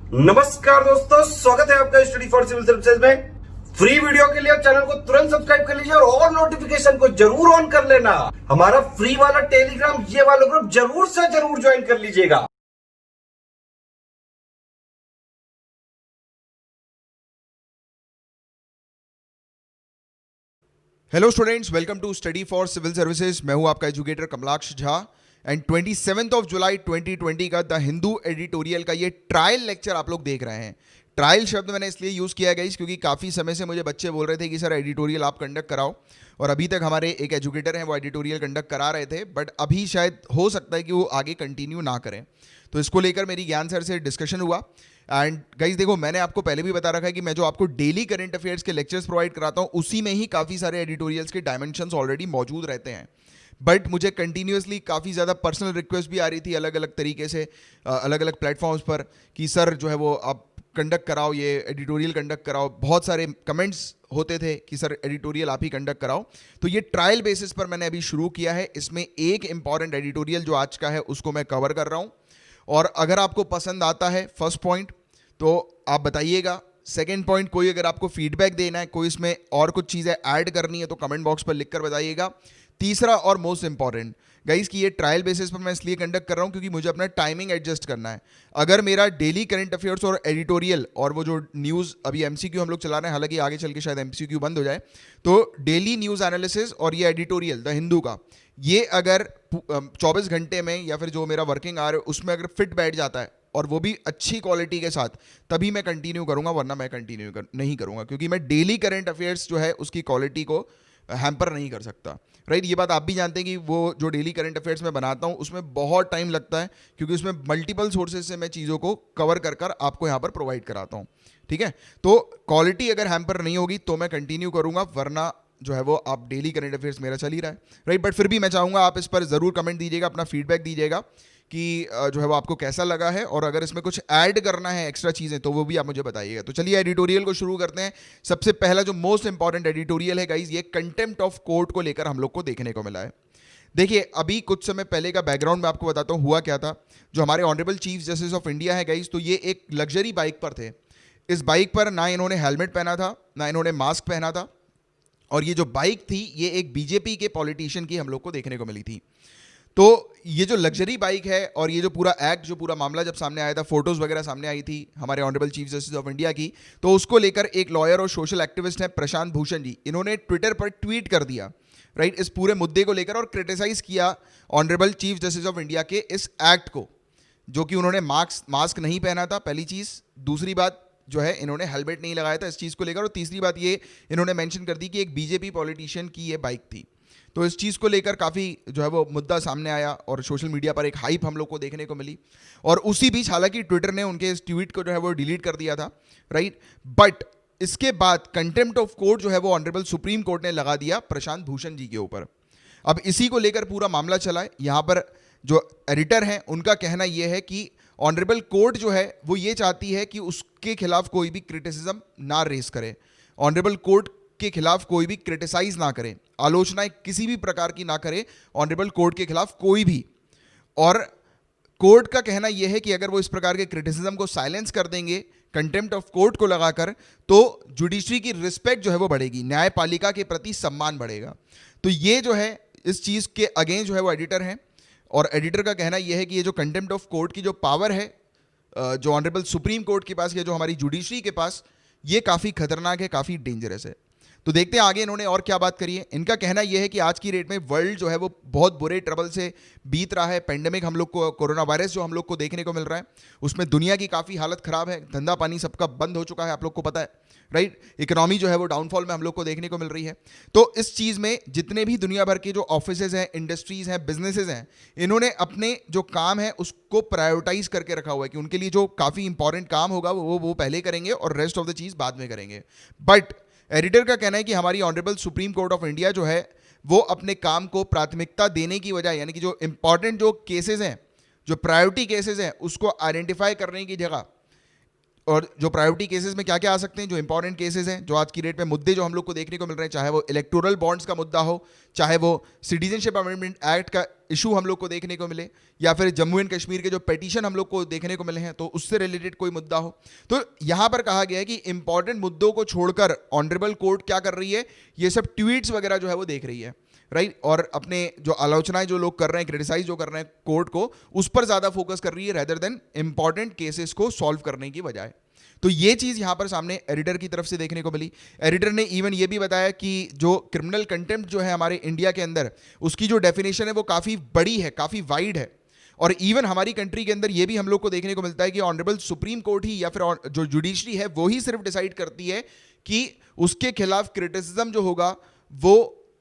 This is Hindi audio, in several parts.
नमस्कार दोस्तों, स्वागत है आपका स्टडी फॉर सिविल सर्विसेज में। फ्री वीडियो के लिए चैनल को तुरंत सब्सक्राइब कर लीजिए और नोटिफिकेशन को जरूर ऑन कर लेना। हमारा फ्री वाला टेलीग्राम ये वाला ग्रुप जरूर से जरूर ज्वाइन कर लीजिएगा। Hello students, welcome to study for civil services. मैं हूं आपका एजुकेटर कमलाक्ष झा एंड 27 जुलाई 2020 का द हिंदू एडिटोरियल का ये ट्रायल लेक्चर आप लोग देख रहे हैं। ट्रायल शब्द मैंने इसलिए यूज़ किया गया क्योंकि काफ़ी समय से मुझे बच्चे बोल रहे थे कि सर एडिटोरियल आप कंडक्ट कराओ, और अभी तक हमारे एक एजुकेटर हैं वो एडिटोरियल कंडक्ट करा रहे थे, बट अभी शायद हो सकता है कि वो आगे कंटिन्यू ना करें। तो इसको लेकर मेरी ज्ञान सर से डिस्कशन हुआ। एंड गाइज देखो, मैंने आपको पहले भी बता रखा है कि मैं जो आपको डेली करंट अफेयर्स के लेक्चर्स प्रोवाइड कराता हूँ उसी में ही काफ़ी सारे एडिटोरियल्स के डायमेंशंस ऑलरेडी मौजूद रहते हैं। बट मुझे कंटिन्यूसली काफ़ी ज़्यादा पर्सनल रिक्वेस्ट भी आ रही थी अलग अलग तरीके से, अलग अलग प्लेटफॉर्म्स पर, कि सर जो है वो आप कंडक्ट कराओ, ये एडिटोरियल कंडक्ट कराओ। बहुत सारे कमेंट्स होते थे कि सर एडिटोरियल आप ही कंडक्ट कराओ। तो ये ट्रायल बेसिस पर मैंने अभी शुरू किया है। इसमें एक इंपॉर्टेंट एडिटोरियल जो आज का है उसको मैं कवर कर रहा हूँ, और अगर आपको पसंद आता है फर्स्ट पॉइंट तो आप बताइएगा। सेकेंड पॉइंट, कोई अगर आपको फीडबैक देना है, कोई इसमें और कुछ चीज़ें ऐड करनी है तो कमेंट बॉक्स पर लिखकर बताइएगा। तीसरा और मोस्ट इंपॉर्टेंट गाइस कि ये ट्रायल बेसिस पर मैं इसलिए कंडक्ट कर रहा हूँ क्योंकि मुझे अपना टाइमिंग एडजस्ट करना है। अगर मेरा डेली करंट अफेयर्स और एडिटोरियल और वो जो न्यूज़ अभी एमसीक्यू हम लोग चला रहे हैं, हालांकि आगे चल के शायद एमसीक्यू बंद हो जाए, तो डेली न्यूज़ एनालिसिस और ये एडिटोरियल द हिंदू का, ये अगर 24 घंटे में या फिर जो मेरा वर्किंग आवर है उसमें अगर फिट बैठ जाता है और वो भी अच्छी क्वालिटी के साथ, तभी मैं कंटिन्यू करूंगा, वरना मैं कंटिन्यू नहीं करूंगा, क्योंकि मैं डेली करंट अफेयर्स जो है उसकी क्वालिटी को हैम्पर नहीं कर सकता। राइट, ये बात आप भी जानते हैं कि वो जो डेली करंट अफेयर्स मैं बनाता हूँ उसमें बहुत टाइम लगता है, क्योंकि उसमें मल्टीपल सोर्सेज से मैं चीज़ों को कवर कर कर आपको यहाँ पर प्रोवाइड कराता हूँ। ठीक है, तो क्वालिटी अगर हैम्पर नहीं होगी तो मैं कंटिन्यू करूँगा, वरना जो है वो आप डेली करंट अफेयर्स मेरा चल ही रहा है। राइट, बट फिर भी मैं चाहूँगा आप इस पर ज़रूर कमेंट दीजिएगा, अपना फीडबैक दीजिएगा कि जो है वो आपको कैसा लगा है, और अगर इसमें कुछ ऐड करना है एक्स्ट्रा चीज़ें तो वो भी आप मुझे बताइएगा। तो चलिए एडिटोरियल को शुरू करते हैं। सबसे पहला जो मोस्ट इंपॉर्टेंट एडिटोरियल है गाइज, ये कंटेम्प्ट ऑफ कोर्ट को लेकर हम लोग को देखने को मिला है। देखिए, अभी कुछ समय पहले का बैकग्राउंड मैं आपको बताता हूँ हुआ क्या था। जो हमारे honourable chief justice of India है गाइज, तो ये एक लग्जरी बाइक पर थे। इस बाइक पर ना इन्होंने हेलमेट पहना था, ना इन्होंने मास्क पहना था, और ये जो बाइक थी ये एक बीजेपी के पॉलिटिशियन की हम लोग को देखने को मिली थी। तो ये जो लग्जरी बाइक है और ये जो पूरा एक्ट, जो पूरा मामला जब सामने आया था, फोटोज वगैरह सामने आई थी हमारे honourable chief justice of India की, तो उसको लेकर एक लॉयर और सोशल एक्टिविस्ट हैं प्रशांत भूषण जी, इन्होंने ट्विटर पर ट्वीट कर दिया, राइट, इस पूरे मुद्दे को लेकर, और क्रिटिसाइज किया honourable chief justice of India के इस एक्ट को, जो कि उन्होंने मास्क नहीं पहना था, पहली चीज़। दूसरी बात जो है, इन्होंने हेलमेट नहीं लगाया था इस चीज़ को लेकर, और तीसरी बात ये इन्होंने मेंशन कर दी कि एक बीजेपी पॉलिटिशियन की ये बाइक थी। तो इस चीज़ को लेकर काफ़ी जो है वो मुद्दा सामने आया और सोशल मीडिया पर एक हाइप हम लोग को देखने को मिली, और उसी बीच हालांकि ट्विटर ने उनके इस ट्वीट को जो है वो डिलीट कर दिया था, राइट। बट इसके बाद कंटेम्प्ट ऑफ कोर्ट जो है वो ऑनरेबल सुप्रीम कोर्ट ने लगा दिया प्रशांत भूषण जी के ऊपर। अब इसी को लेकर पूरा मामला चला है। यहाँ पर जो एडिटर हैं उनका कहना यह है कि ऑनरेबल कोर्ट जो है वो ये चाहती है कि उसके खिलाफ कोई भी क्रिटिसिज्म ना रेस करे, ऑनरेबल कोर्ट के खिलाफ कोई भी क्रिटिसाइज ना करे, आलोचनाएं किसी भी प्रकार की ना करे ऑनरेबल कोर्ट के खिलाफ कोई भी। और कोर्ट का कहना यह है कि अगर वो इस प्रकार के क्रिटिसिज्म को साइलेंस कर देंगे कंटेम्प्ट ऑफ कोर्ट को लगाकर, तो जुडिशरी की रिस्पेक्ट जो है वो बढ़ेगी, न्यायपालिका के प्रति सम्मान बढ़ेगा। तो ये जो है इस चीज़ के अगेंस्ट जो है वो एडिटर हैं, और एडिटर का कहना यह है कि ये जो कंटेम्प्ट ऑफ कोर्ट की जो पावर है जो ऑनरेबल सुप्रीम कोर्ट के पास या जो हमारी जुडिशरी के पास, ये काफ़ी खतरनाक है, काफ़ी डेंजरस है। तो देखते हैं आगे इन्होंने और क्या बात करी है। इनका कहना यह है कि आज की डेट में वर्ल्ड जो है वो बहुत बुरे ट्रबल से बीत रहा है। पेंडेमिक हम लोग को, कोरोना वायरस जो हम लोग को देखने को मिल रहा है, उसमें दुनिया की काफ़ी हालत ख़राब है, धंधा पानी सबका बंद हो चुका है, आप लोग को पता है, राइट। इकोनॉमी जो है वो डाउनफॉल में हम लोग को देखने को मिल रही है। तो इस चीज़ में जितने भी दुनिया भर के जो ऑफिसेज हैं, इंडस्ट्रीज़ हैं, बिजनेसेस हैं, इन्होंने अपने जो काम है उसको प्रायोरिटाइज करके रखा हुआ है कि उनके लिए जो काफ़ी इंपॉर्टेंट काम होगा वो पहले करेंगे और रेस्ट ऑफ द चीज़ बाद में करेंगे। बट एडिटर का कहना है कि हमारी honourable supreme court of India जो है वो अपने काम को प्राथमिकता देने की वजह, यानी कि जो इंपॉर्टेंट जो केसेस हैं, जो प्रायोरिटी केसेस हैं, उसको आइडेंटिफाई करने की जगह और जो प्रायोरिटी केसेस में क्या क्या आ सकते हैं, जो इंपॉर्टेंट केसेस हैं, जो आज की डेट में मुद्दे जो हम लोग को देखने को मिल रहे हैं, चाहे वो इलेक्टोरल बॉन्ड्स का मुद्दा हो, चाहे वो सिटीजनशिप अमेंडमेंट एक्ट का इशू हम लोग को देखने को मिले, या फिर जम्मू एंड कश्मीर के जो पिटीशन हम लोग को देखने को मिले हैं तो उससे रिलेटेड कोई मुद्दा हो। तो यहाँ पर कहा गया है कि इंपॉर्टेंट मुद्दों को छोड़कर ऑनरेबल कोर्ट क्या कर रही है, ये सब ट्वीट्स वगैरह जो है वो देख रही है, राइट। और अपने जो आलोचनाएं जो लोग कर रहे हैं, क्रिटिसाइज जो कर रहे हैं कोर्ट को, उस पर ज्यादा फोकस कर रही है रेदर देन इंपॉर्टेंट केसेस को सॉल्व करने की बजाय। तो ये चीज यहां पर सामने एडिटर की तरफ से देखने को मिली। एडिटर ने इवन ये भी बताया कि जो क्रिमिनल कंटेम्प्ट जो है हमारे इंडिया के अंदर, उसकी जो डेफिनेशन है वो काफी बड़ी है, काफी वाइड है। और इवन हमारी कंट्री के अंदर ये भी हम लोग को देखने को मिलता है कि ऑनरेबल सुप्रीम कोर्ट ही या फिर जो जुडिशरी है वो ही सिर्फ डिसाइड करती है कि उसके खिलाफ क्रिटिसिज्म जो होगा वो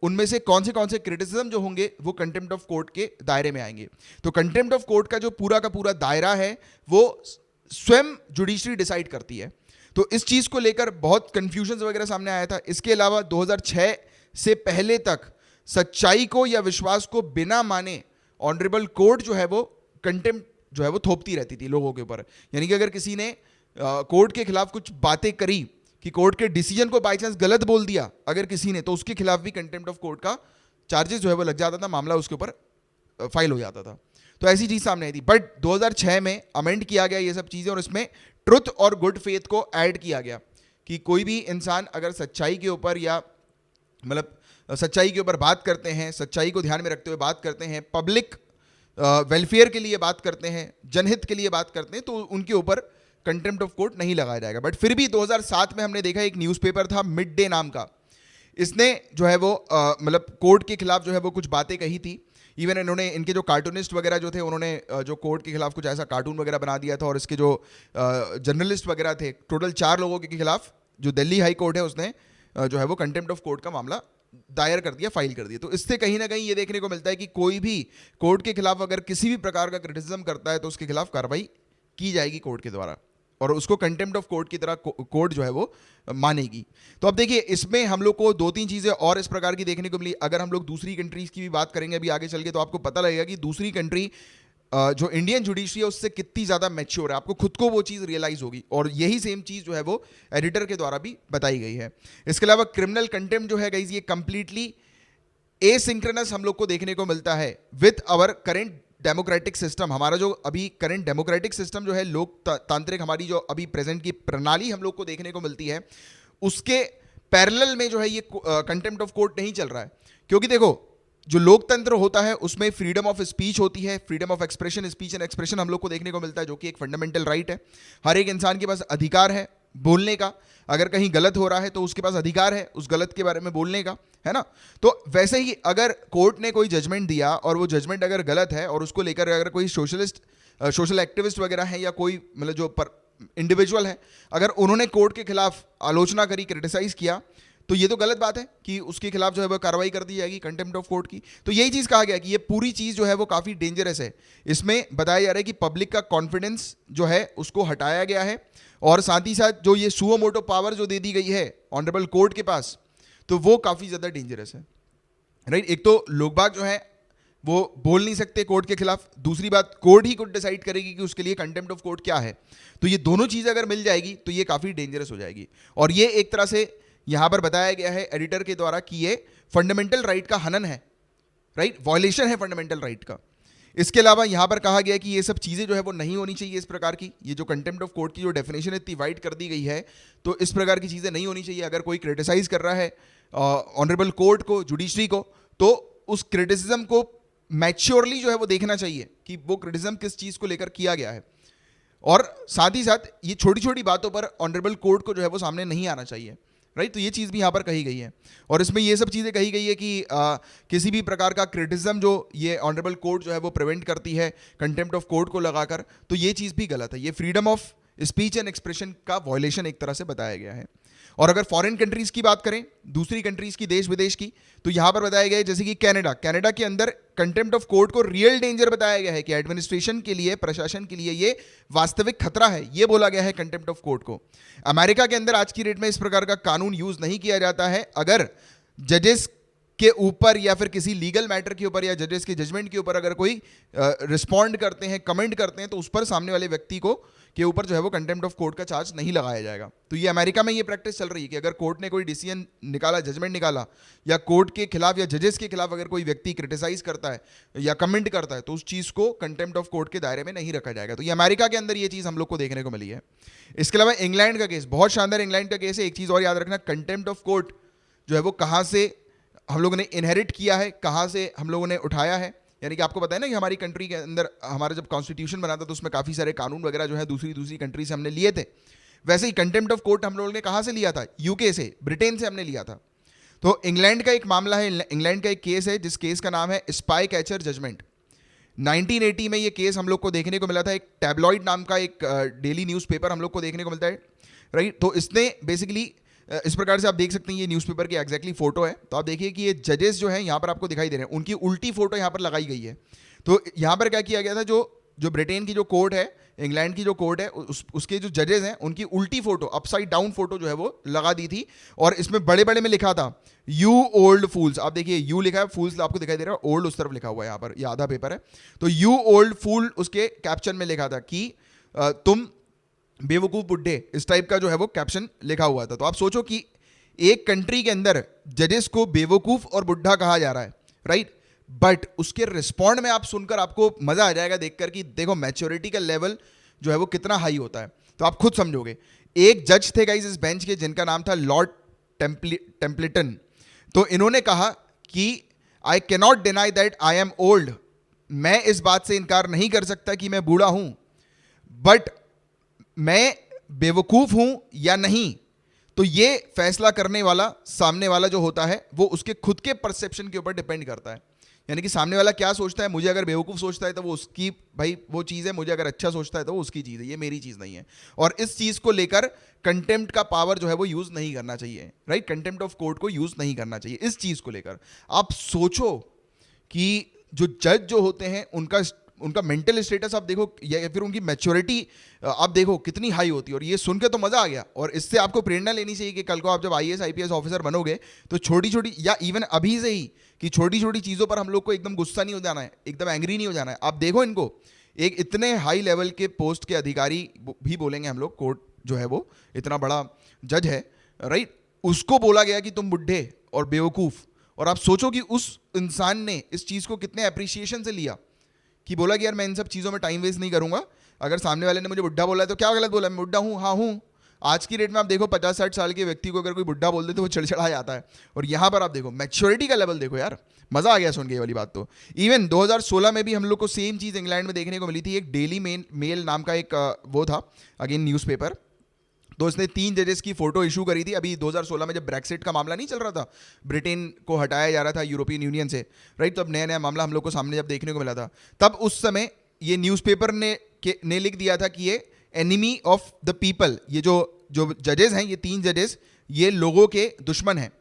उनमें से कौन से क्रिटिसिज्म जो होंगे वो कंटेम्प्ट ऑफ कोर्ट के दायरे में आएंगे। तो कंटेम्प्ट ऑफ कोर्ट का जो पूरा का पूरा दायरा है वो स्वयं जुडिशरी डिसाइड करती है। तो इस चीज को लेकर बहुत कंफ्यूजन वगैरह सामने आया था। इसके अलावा 2006 से पहले तक सच्चाई को या विश्वास को बिना माने ऑनरेबल कोर्ट जो है वो कंटेम्प्ट जो है वो थोपती रहती थी लोगों के ऊपर। यानी कि अगर किसी ने कोर्ट के खिलाफ कुछ बातें करी, कि कोर्ट के डिसीजन को बाई चांस गलत बोल दिया अगर किसी ने, तो उसके खिलाफ भी कंटेम्प्ट ऑफ कोर्ट का चार्जेस जो है वो लग जाता था, मामला उसके ऊपर फाइल हो जाता था। तो ऐसी चीज सामने आई थी। बट 2006 में अमेंड किया गया ये सब चीजें, और इसमें ट्रुथ और गुड फेथ को ऐड किया गया कि कोई भी इंसान अगर सच्चाई के ऊपर या मतलब सच्चाई के ऊपर बात करते हैं, सच्चाई को ध्यान में रखते हुए बात करते हैं, पब्लिक वेलफेयर के लिए बात करते हैं, जनहित के लिए बात करते हैं, तो उनके ऊपर कंटेम्प्ट ऑफ कोर्ट नहीं लगाया जाएगा। बट फिर भी 2007 में हमने देखा एक न्यूज़पेपर था मिड डे नाम का, इसने जो है वो मतलब कोर्ट के खिलाफ जो है वो कुछ बातें कही थी। इवन इन्होंने इनके जो कार्टूनिस्ट वगैरह जो थे उन्होंने जो कोर्ट के खिलाफ कुछ ऐसा कार्टून वगैरह बना दिया था, और इसके जो जर्नलिस्ट वगैरह थे, टोटल 4 लोगों के खिलाफ जो दिल्ली हाई कोर्ट है उसने जो है वो कंटेम्प्ट ऑफ कोर्ट का मामला दायर कर दिया, फाइल कर दिया। तो इससे कहीं ना कहीं ये देखने को मिलता है कि कोई भी कोर्ट के खिलाफ अगर किसी भी प्रकार का क्रिटिसिज्म करता है तो उसके खिलाफ कार्रवाई की जाएगी कोर्ट के द्वारा, और उसको कंटेम्प्ट ऑफ कोर्ट की तरह कोर्ट जो है वो मानेगी। तो अब देखिए इसमें हम लोग को 2-3 चीज़ें और इस प्रकार की देखने को मिली। अगर हम लोग दूसरी कंट्रीज़ की भी बात करेंगे अभी आगे चल के, तो आपको पता लगेगा कि दूसरी कंट्री जो इंडियन जुडिशरी है उससे कितनी ज़्यादा मैच्योर है, आपको खुद को वो चीज़ रियलाइज़ होगी। और यही सेम चीज़ जो है वो एडिटर के द्वारा भी बताई गई है। इसके अलावा क्रिमिनल कंटेम्प्ट जो है गाइस, ये कंप्लीटली एसिंक्रोनस हम लोग को देखने को मिलता है with our current democratic system. हमारा जो अभी करंट डेमोक्रेटिक सिस्टम जो है, लोकतांत्रिक हमारी जो अभी प्रेजेंट की प्रणाली हम लोग को देखने को मिलती है, उसके पैरेलल में जो है ये कंटेम्प्ट ऑफ कोर्ट नहीं चल रहा है। क्योंकि देखो जो लोकतंत्र होता है उसमें फ्रीडम ऑफ स्पीच होती है, freedom of expression, speech and expression हम लोग को देखने को मिलता है, जो कि एक फंडामेंटल राइट है। हर एक इंसान के पास अधिकार है बोलने का, अगर कहीं गलत हो रहा है तो उसके पास अधिकार है उस गलत के बारे में बोलने का, है ना। तो वैसे ही अगर कोर्ट ने कोई जजमेंट दिया और वो जजमेंट अगर गलत है और उसको लेकर अगर कोई सोशल एक्टिविस्ट वगैरह है या कोई मतलब जो इंडिविजुअल है, अगर उन्होंने कोर्ट के खिलाफ आलोचना करी, क्रिटिसाइज किया, तो ये तो गलत बात है कि उसके खिलाफ जो है वो कार्रवाई कर दी जाएगी कंटेम्प्ट ऑफ कोर्ट की। तो यही चीज़ कहा गया कि ये पूरी चीज़ जो है वो काफ़ी डेंजरस है। इसमें बताया जा रहा है कि पब्लिक का कॉन्फिडेंस जो है उसको हटाया गया है, और साथ ही साथ जो ये सुओ मोटो पावर जो दे दी गई है ऑनरेबल कोर्ट के पास, तो वो काफ़ी ज़्यादा डेंजरस है, राइट। एक तो लोग बाग जो है वो बोल नहीं सकते कोर्ट के खिलाफ, दूसरी बात कोर्ट ही कुछ डिसाइड करेगी कि उसके लिए कंटेम्प्ट ऑफ कोर्ट क्या है। तो ये दोनों चीज़ें अगर मिल जाएगी तो ये काफ़ी डेंजरस हो जाएगी। और ये एक तरह से यहाँ पर बताया गया है एडिटर के द्वारा कि ये फंडामेंटल राइट का हनन है, राइट, वॉयलेशन है फंडामेंटल राइट का। इसके अलावा यहाँ पर कहा गया है कि ये सब चीज़ें जो है वो नहीं होनी चाहिए इस प्रकार की। ये जो कंटेम्प्ट ऑफ कोर्ट की जो डेफिनेशन इतनी वाइड कर दी गई है, तो इस प्रकार की चीज़ें नहीं होनी चाहिए। अगर कोई क्रिटिसाइज कर रहा है ऑनरेबल कोर्ट को, जुडिशरी को, तो उस क्रिटिसिज्म को मैच्योरली जो है वो देखना चाहिए कि वो क्रिटिसिज्म किस चीज़ को लेकर किया गया है। और साथ ही साथ ये छोटी छोटी बातों पर ऑनरेबल कोर्ट को जो है वो सामने नहीं आना चाहिए, राइट। तो ये चीज़ भी यहाँ पर कही गई है। और इसमें ये सब चीज़ें कही गई है कि किसी भी प्रकार का क्रिटिसिज्म जो ये ऑनरेबल कोर्ट जो है वो प्रिवेंट करती है कंटेम्प्ट ऑफ कोर्ट को लगाकर, तो ये चीज़ भी गलत है। ये freedom of speech and expression का वॉयलेशन एक तरह से बताया गया है। और अगर फॉरेन कंट्रीज़ की बात करें, दूसरी कंट्रीज़ की, देश विदेश की, तो यहाँ पर बताया गया है जैसे कि कनाडा के अंदर कंटेम्प्ट ऑफ कोर्ट को रियल डेंजर बताया गया है कि एडमिनिस्ट्रेशन के लिए, प्रशासन के लिए ये वास्तविक खतरा है, ये बोला गया है कंटेम्प्ट ऑफ कोर्ट को। अमेरिका के अंदर आज की डेट में इस प्रकार का कानून यूज नहीं किया जाता है अगर जजेस के ऊपर या फिर किसी लीगल मैटर के ऊपर या जजेस के जजमेंट के ऊपर अगर कोई रिस्पॉन्ड करते हैं, कमेंट करते हैं, तो उस पर सामने वाले व्यक्ति को के ऊपर जो है वो कंटेम्प्ट ऑफ कोर्ट का चार्ज नहीं लगाया जाएगा। तो ये अमेरिका में ये प्रैक्टिस चल रही है कि अगर कोर्ट ने कोई डिसीजन निकाला, जजमेंट निकाला, या कोर्ट के खिलाफ या जजेस के खिलाफ अगर कोई व्यक्ति क्रिटिसाइज करता है या कमेंट करता है, तो उस चीज़ को कंटेम्प्ट ऑफ कोर्ट के दायरे में नहीं रखा जाएगा। तो ये अमेरिका के अंदर ये चीज़ हम लोग को देखने को मिली है। इसके अलावा इंग्लैंड का केस, बहुत शानदार इंग्लैंड का केस है। एक चीज़ और याद रखना, कंटेम्प्ट ऑफ कोर्ट जो है वो कहाँ से हम लोगों ने इनहेरिट किया है, कहाँ से हम लोगों ने उठाया है। यानी कि आपको पता है ना कि हमारी कंट्री के अंदर हमारा जब कॉन्स्टिट्यूशन बना था तो उसमें काफ़ी सारे कानून वगैरह जो है दूसरी कंट्री से हमने लिए थे। वैसे ही कंटेम्प्ट ऑफ कोर्ट हम लोगों ने कहाँ से लिया था? यूके से, ब्रिटेन से हमने लिया था। तो इंग्लैंड का एक मामला है, इंग्लैंड का एक केस है जिस केस का नाम है स्पाई कैचर जजमेंट। 1980 में ये केस हम लोग को देखने को मिला था। एक टैबलॉइड नाम का एक डेली न्यूज़पेपर हम लोग को देखने को मिलता है, राइट। तो इसने बेसिकली इस प्रकार से आप देख सकते हैं, ये न्यूज़पेपर की एग्जैक्टली फोटो है। तो आप देखिए कि ये जजेस जो हैं यहाँ पर आपको दिखाई दे रहे हैं, उनकी उल्टी फोटो यहाँ पर लगाई गई है। तो यहाँ पर क्या किया गया था, जो ब्रिटेन की जो कोर्ट है, इंग्लैंड की जो कोर्ट है, उसके जो जजेस हैं उनकी उल्टी फोटो, अपसाइड डाउन फोटो जो है वो लगा दी थी। और इसमें बड़े बड़े में लिखा था यू ओल्ड फूल्स। आप देखिए यू लिखा है, फूल्स आपको दिखाई दे रहा है, ओल्ड उस तरफ लिखा हुआ है, यहाँ पर ये आधा पेपर है। तो यू ओल्ड फूल उसके कैप्शन में लिखा था कि तुम बेवकूफ़ बुड्ढे, इस टाइप का जो है वो कैप्शन लिखा हुआ था। तो आप सोचो कि एक कंट्री के अंदर जजेस को बेवकूफ और बुढ़ा कहा जा रहा है, राइट। बट उसके रिस्पॉन्ड में आप सुनकर आपको मजा आ जाएगा देखकर कि देखो मैच्योरिटी का लेवल जो है वो कितना हाई होता है। तो आप खुद समझोगे। एक जज थे गाइस इस बेंच के जिनका नाम था लॉर्ड टेम्पलेटन। तो इन्होंने कहा कि I can not deny that I am old. मैं इस बात से इनकार नहीं कर सकता कि मैं बूढ़ा हूं, बट मैं बेवकूफ हूं या नहीं, तो ये फैसला करने वाला सामने वाला जो होता है वो उसके खुद के परसेप्शन के ऊपर डिपेंड करता है। यानी कि सामने वाला क्या सोचता है, मुझे अगर बेवकूफ़ सोचता है तो वो उसकी भाई वो चीज़ है, मुझे अगर अच्छा सोचता है तो वो उसकी चीज़ है, ये मेरी चीज़ नहीं है। और इस चीज़ को लेकर कंटेम्प्ट का पावर जो है वो यूज़ नहीं करना चाहिए, राइट। कंटेम्प्ट ऑफ कोर्ट को यूज़ नहीं करना चाहिए इस चीज़ को लेकर। आप सोचो कि जो जज जो होते हैं उनका मेंटल स्टेटस आप देखो, या फिर उनकी मैच्योरिटी आप देखो कितनी हाई होती है। और ये सुन के तो मज़ा आ गया। और इससे आपको प्रेरणा लेनी चाहिए कि कल को आप जब IAS IPS ऑफिसर बनोगे तो छोटी छोटी, या इवन अभी से ही, कि छोटी छोटी चीज़ों पर हम लोग को एकदम गुस्सा नहीं हो जाना है, एकदम एंग्री नहीं हो जाना है। आप देखो इनको, एक इतने हाई लेवल के पोस्ट के अधिकारी भी बोलेंगे हम लोग, कोर्ट जो है वो इतना बड़ा जज है, राइट, उसको बोला गया कि तुम बुढ़े और बेवकूफ़। और आप सोचो कि उस इंसान ने इस चीज़ को कितने अप्रिसिएशन से लिया, कि बोला कि यार मैं इन सब चीज़ों में टाइम वेस्ट नहीं करूंगा। अगर सामने वाले ने मुझे बुढ़ा बोला है तो क्या गलत बोला, मैं बुढ़ा हूँ, हाँ हूँ। आज की डेट में आप देखो 50-60 साल के व्यक्ति को अगर कोई बुढ़ा बोल दे तो वो चिड़चिड़ा जाता है। और यहाँ पर आप देखो मैच्योरिटी का लेवल देखो यार, मज़ा आ गया सुन के ये वाली बात। तो इवन 2016 में भी हम लोग को सेम चीज़ इंग्लैंड में देखने को मिली थी। एक डेली मेल नाम का एक वो था, अगेन न्यूज़पेपर। तो इसने 3 जजेस की फोटो इशू करी थी अभी 2016 में, जब ब्रेक्सिट का मामला नहीं चल रहा था, ब्रिटेन को हटाया जा रहा था यूरोपियन यूनियन से, राइट। तो अब नया नया मामला हम लोग को सामने जब देखने को मिला था, तब उस समय ये न्यूज़पेपर ने लिख दिया था कि ये एनिमी ऑफ द पीपल, ये जो जजेस हैं, ये 3 जजेस ये लोगों के दुश्मन हैं,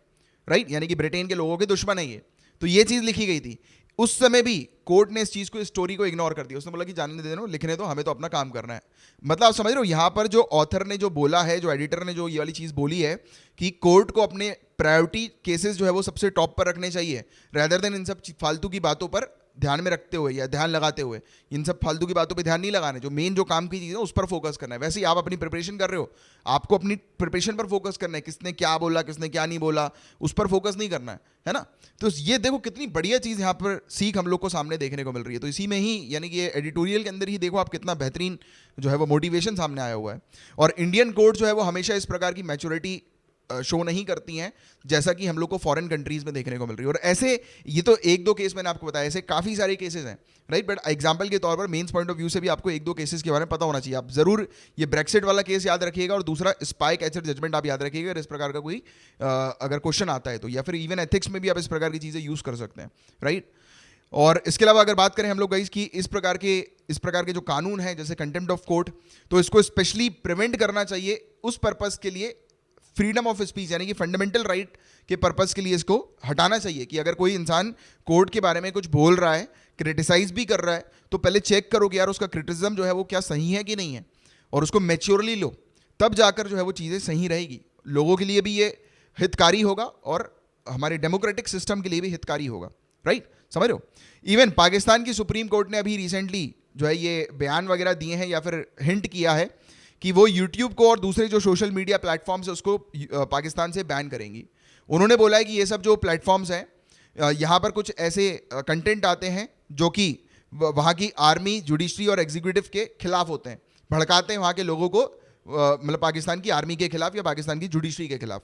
राइट। यानी कि ब्रिटेन के लोगों के दुश्मन है ये। तो ये चीज़ लिखी गई थी। उस समय भी कोर्ट ने इस चीज़ को, इस स्टोरी को इग्नोर कर दिया। उसने बोला कि जाने दे दो, लिखने दो, हमें तो अपना काम करना है। मतलब आप समझ रहे हो, यहाँ पर जो ऑथर ने जो बोला है, जो एडिटर ने जो ये वाली चीज़ बोली है कि कोर्ट को अपने प्रायोरिटी केसेस जो है वो सबसे टॉप पर रखने चाहिए, रैदर देन इन सब फालतू की बातों पर ध्यान में रखते हुए या ध्यान लगाते हुए। इन सब फालतू की बातों पे ध्यान नहीं लगाना है, जो मेन जो काम की चीज़ है उस पर फोकस करना है। वैसे ही आप अपनी प्रिपरेशन कर रहे हो, आपको अपनी प्रिपरेशन पर फोकस करना है, किसने क्या बोला किसने क्या नहीं बोला उस पर फोकस नहीं करना है ना। तो ये देखो कितनी बढ़िया चीज़ यहाँ पर सीख हम लोग को सामने देखने को मिल रही है। तो इसी में ही, यानी कि ये एडिटोरियल के अंदर ही देखो आप कितना बेहतरीन जो है वो मोटिवेशन सामने आया हुआ है। और इंडियन कोर्ट जो है वो हमेशा इस प्रकार की मैच्योरिटी शो नहीं करती हैं, जैसा कि हम लोग को फॉरेन कंट्रीज में देखने को मिल रही है। और ऐसे ये तो 1-2 केस मैंने आपको बताया, ऐसे काफ़ी सारे केसेस हैं, राइट। बट एग्जांपल के तौर पर, मेंस पॉइंट ऑफ व्यू से भी आपको 1-2 केसेस के बारे में पता होना चाहिए। आप जरूर ये ब्रेक्सिट वाला केस याद रखिएगा, और दूसरा स्पाई कैचर जजमेंट आप याद रखिएगा। अगर इस प्रकार का कोई अगर क्वेश्चन आता है तो, या फिर इवन एथिक्स में भी आप इस प्रकार की चीज़ें यूज़ कर सकते हैं, राइट। और इसके अलावा अगर बात करें हम लोग गाइस कि इस प्रकार के जो कानून है जैसे कंटेम्प्ट ऑफ कोर्ट, तो इसको स्पेशली प्रिवेंट करना चाहिए उस पर्पस के लिए, फ्रीडम ऑफ स्पीच, यानी कि फंडामेंटल राइट के पर्पस के लिए इसको हटाना चाहिए। कि अगर कोई इंसान कोर्ट के बारे में कुछ बोल रहा है, क्रिटिसाइज भी कर रहा है, तो पहले चेक करो कि यार उसका क्रिटिसिज्म जो है वो क्या सही है कि नहीं है, और उसको मैच्योरली लो, तब जाकर जो है वो चीज़ें सही रहेगी। लोगों के लिए भी ये हितकारी होगा और हमारे डेमोक्रेटिक सिस्टम के लिए भी हितकारी होगा, राइट? समझ रहे हो? इवन पाकिस्तान की सुप्रीम कोर्ट ने अभी रिसेंटली जो है ये बयान वगैरह दिए हैं या फिर हिंट किया है कि वो यूट्यूब को और दूसरे जो सोशल मीडिया प्लेटफॉर्म्स है उसको पाकिस्तान से बैन करेंगी। उन्होंने बोला है कि ये सब जो प्लेटफॉर्म्स हैं यहाँ पर कुछ ऐसे कंटेंट आते हैं जो कि वहाँ की आर्मी, जुडिशरी और एग्जीक्यूटिव के खिलाफ होते हैं, भड़काते हैं वहाँ के लोगों को, मतलब पाकिस्तान की आर्मी के खिलाफ या पाकिस्तान की जुडिशरी के खिलाफ।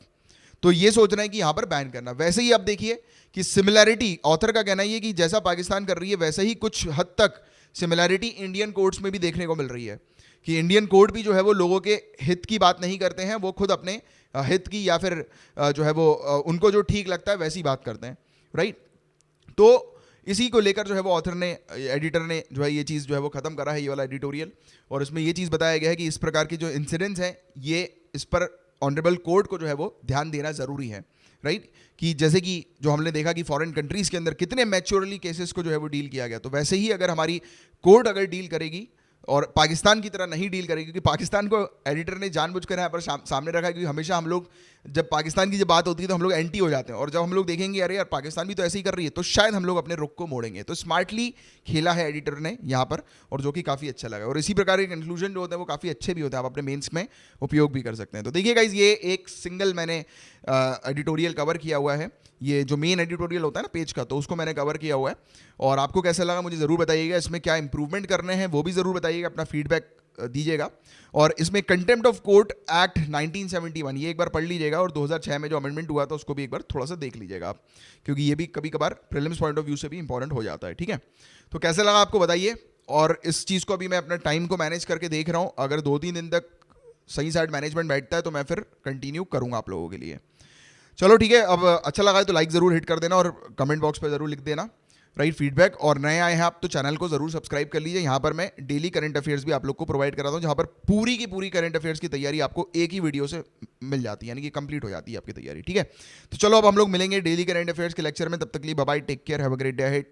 तो ये सोच रहे हैं कि यहाँ पर बैन करना। वैसे ही आप देखिए कि सिमिलैरिटी, ऑथर का कहना ये कि जैसा पाकिस्तान कर रही है वैसे ही कुछ हद तक सिमिलैरिटी इंडियन कोर्ट्स में भी देखने को मिल रही है कि इंडियन कोर्ट भी जो है वो लोगों के हित की बात नहीं करते हैं, वो खुद अपने हित की या फिर जो है वो उनको जो ठीक लगता है वैसी बात करते हैं, राइट? तो इसी को लेकर जो है वो ऑथर ने, एडिटर ने जो है ये चीज़ जो है वो ख़त्म करा है, ये वाला एडिटोरियल। और इसमें ये चीज़ बताया गया है कि इस प्रकार के जो इंसिडेंट्स हैं ये इस पर ऑनरेबल कोर्ट को जो है वो ध्यान देना ज़रूरी है, राइट? कि जैसे कि जो हमने देखा कि फॉरेन कंट्रीज़ के अंदर कितने मैच्योरली केसेस को जो है वो डील किया गया, तो वैसे ही अगर हमारी कोर्ट अगर डील करेगी और पाकिस्तान की तरह नहीं डील करेगी, क्योंकि पाकिस्तान को एडिटर ने जानबूझकर यहाँ पर सामने रखा है, क्योंकि हमेशा हम लोग जब पाकिस्तान की जब बात होती है तो हम लोग एंटी हो जाते हैं, और जब हम लोग देखेंगे अरे यार पाकिस्तान भी तो ऐसे ही कर रही है, तो शायद हम लोग अपने रुख को मोड़ेंगे। तो स्मार्टली खेला है एडिटर ने यहाँ पर, और जो कि काफ़ी अच्छा लगा। और इसी प्रकार के कंक्लूजन जो होते हैं वो काफ़ी अच्छे भी होते हैं, आप अपने मेंस में उपयोग भी कर सकते हैं। तो देखिए गाइस, ये एक सिंगल मैंने एडिटोरियल कवर किया हुआ है, ये जो मेन एडिटोरियल होता है ना पेज का, तो उसको मैंने कवर किया हुआ है। और आपको कैसा लगा मुझे ज़रूर बताइएगा, इसमें क्या इंप्रूवमेंट करने हैं वो भी ज़रूर बताइएगा, अपना फीडबैक दीजिएगा। और इसमें कंटेम्प्ट ऑफ कोर्ट एक्ट 1971 ये एक बार पढ़ लीजिएगा, और 2006 में जो अमेंडमेंट हुआ था उसको भी एक बार थोड़ा सा देख लीजिएगा आप, क्योंकि ये भी कभी कभार प्रीलिम्स पॉइंट ऑफ व्यू से भी इंपॉर्टेंट हो जाता है, ठीक है? तो कैसा लगा आपको बताइए। और इस चीज़ को अभी मैं अपना टाइम को मैनेज करके देख रहा हूँ, अगर 2-3 दिन तक सही साइड मैनेजमेंट बैठता है तो मैं फिर कंटिन्यू करूँगा आप लोगों के लिए। चलो ठीक है, अब अच्छा लगा है तो लाइक ज़रूर हिट कर देना और कमेंट बॉक्स पे ज़रूर लिख देना, राइट, फीडबैक। और नए आए हैं आप तो चैनल को ज़रूर सब्सक्राइब कर लीजिए। यहाँ पर मैं डेली करंट अफेयर्स भी आप लोग को प्रोवाइड कराता हूँ, जहाँ पर पूरी की पूरी करंट अफेयर्स की तैयारी आपको एक ही वीडियो से मिल जाती है, यानी कि कंप्लीट हो जाती है आपकी तैयारी, ठीक है? तो चलो अब हम लोग मिलेंगे डेली करंट अफेयर्स के लेक्चर में, तब तक के लिए bye bye, take care, have a great day ahead.